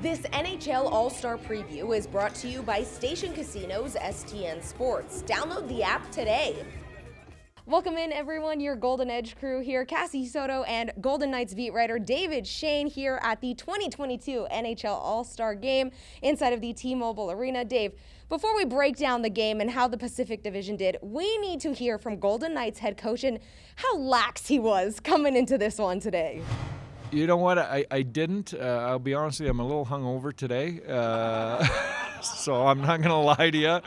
This NHL All-Star preview is brought to you by Station Casino's STN Sports. Download the app today. Welcome in, everyone. Your Golden Edge crew here. Cassie Soto and Golden Knights beat writer David Shane here at the 2022 NHL All-Star Game inside of the T-Mobile Arena. Dave, before we break down the game and how the Pacific Division did, we need to hear from Golden Knights head coach and how lax he was coming into this one today. You know what? I didn't. I'll be honest with you, I'm a little hungover today, so I'm not going to lie to you.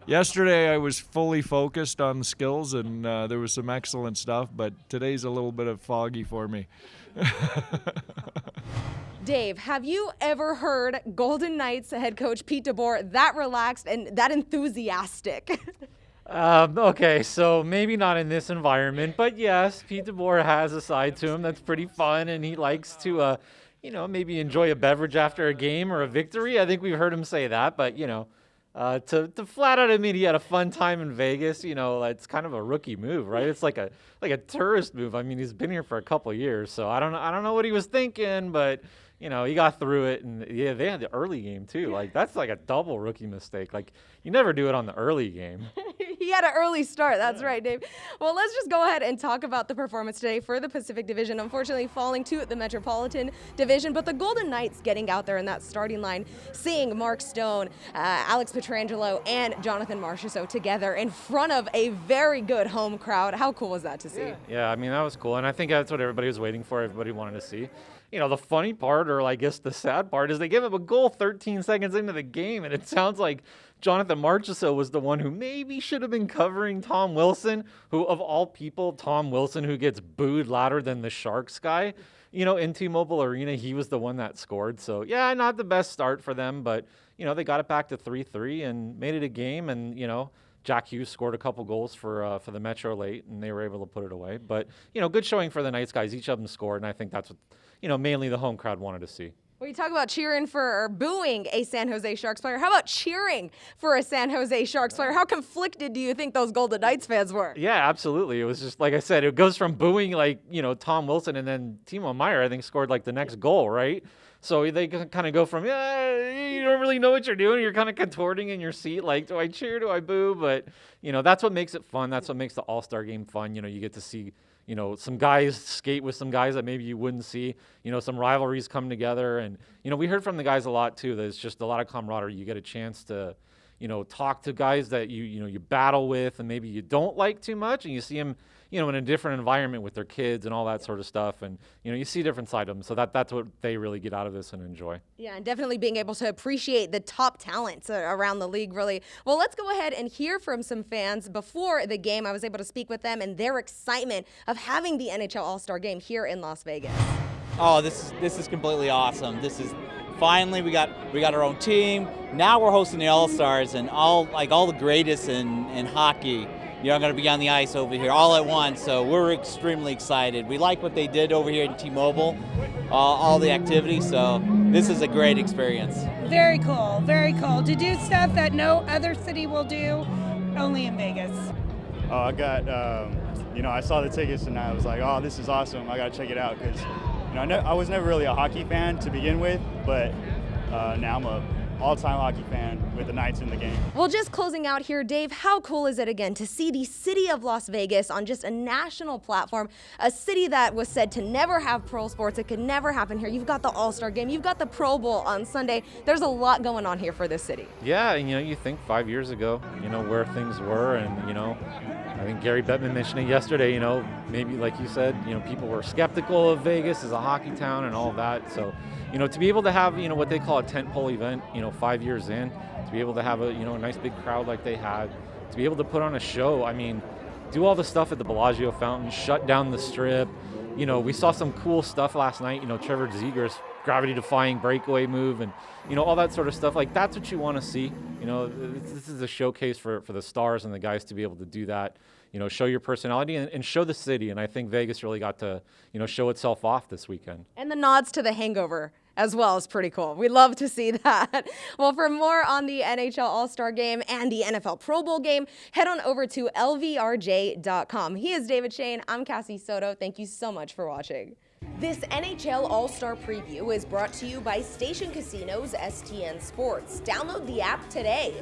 Yesterday, I was fully focused on the skills, and there was some excellent stuff, but today's a little bit of foggy for me. Dave, have you ever heard Golden Knights head coach Pete DeBoer that relaxed and that enthusiastic? Okay, so maybe not in this environment, but yes, Pete DeBoer has a side to him that's pretty fun, and he likes to, maybe enjoy a beverage after a game or a victory. I think we've heard him say that, but, to flat out admit he had a fun time in Vegas, it's kind of a rookie move, right? It's like a tourist move. I mean, he's been here for a couple of years, so I don't know what he was thinking, but he got through it, and yeah, they had the early game too. Like, that's like a double rookie mistake. Like, you never do it on the early game. He had an early start. That's right, Dave. Well, let's just go ahead and talk about the performance today for the Pacific Division. Unfortunately, falling to the Metropolitan Division, but the Golden Knights getting out there in that starting line, seeing Mark Stone, Alex Pietrangelo, and Jonathan Marchessault together in front of a very good home crowd. How cool was that to see? Yeah, I mean, that was cool, and I think that's what everybody was waiting for. Everybody wanted to see. The funny part, or I guess the sad part, is they give up a goal 13 seconds into the game, and it sounds like Jonathan Marchessault was the one who maybe should have been covering Tom Wilson, who, of all people, Tom Wilson, who gets booed louder than the Sharks guy, in T-Mobile Arena, he was the one that scored. So, yeah, not the best start for them, but, they got it back to 3-3 and made it a game, and, Jack Hughes scored a couple goals for the Metro late, and they were able to put it away. But, good showing for the Knights guys. Each of them scored, and I think that's what, mainly the home crowd wanted to see. Well, you talk about cheering for or booing a San Jose Sharks player. How about cheering for a San Jose Sharks player? How conflicted do you think those Golden Knights fans were? Yeah, absolutely. It was just, like I said, it goes from booing, Tom Wilson, and then Timo Meier, I think, scored, the next goal, right? So they kind of go from, you don't really know what you're doing. You're kind of contorting in your seat, do I cheer, do I boo? But, that's what makes it fun. That's what makes the All-Star game fun. You get to see some guys skate with some guys that maybe you wouldn't see, some rivalries come together. And, we heard from the guys a lot too, that it's just a lot of camaraderie. You get a chance to, talk to guys that you battle with and maybe you don't like too much, and you see them, in a different environment with their kids and all that sort of stuff. And, you see different side of them. So that's what they really get out of this and enjoy. Yeah, and definitely being able to appreciate the top talents around the league, really. Well, let's go ahead and hear from some fans. Before the game, I was able to speak with them and their excitement of having the NHL All-Star Game here in Las Vegas. Oh, this is completely awesome. This is finally we got our own team. Now we're hosting the All-Stars, and all the greatest in hockey, going to be on the ice over here all at once. So we're extremely excited. We like what they did over here at T-Mobile, all the activities. So this is a great experience. Very cool, very cool. To do stuff that no other city will do, only in Vegas. Oh, I got, I saw the tickets and I was like, oh, this is awesome. I got to check it out because, I was never really a hockey fan to begin with, but now I'm a all-time hockey fan with the Knights in the game. Well, just closing out here, Dave, how cool is it again to see the city of Las Vegas on just a national platform, a city that was said to never have pro sports. It could never happen here. You've got the All-Star Game. You've got the Pro Bowl on Sunday. There's a lot going on here for this city. Yeah, and, you think 5 years ago, where things were, and, I think Gary Bettman mentioned it yesterday, maybe like you said, people were skeptical of Vegas as a hockey town and all of that. So, to be able to have, what they call a tentpole event, 5 years in, to be able to have a, a nice big crowd like they had, to be able to put on a show, I mean, do all the stuff at the Bellagio Fountain, shut down the Strip. We saw some cool stuff last night, Trevor Zegras gravity-defying breakaway move and, all that sort of stuff. That's what you want to see. This is a showcase for the stars and the guys to be able to do that, show your personality and show the city. And I think Vegas really got to, show itself off this weekend. And the nods to The Hangover as well is pretty cool. We love to see that. Well, for more on the NHL All-Star Game and the NFL Pro Bowl game, head on over to lvrj.com. He is David Shane. I'm Cassie Soto. Thank you so much for watching. This NHL All-Star preview is brought to you by Station Casinos STN Sports. Download the app today.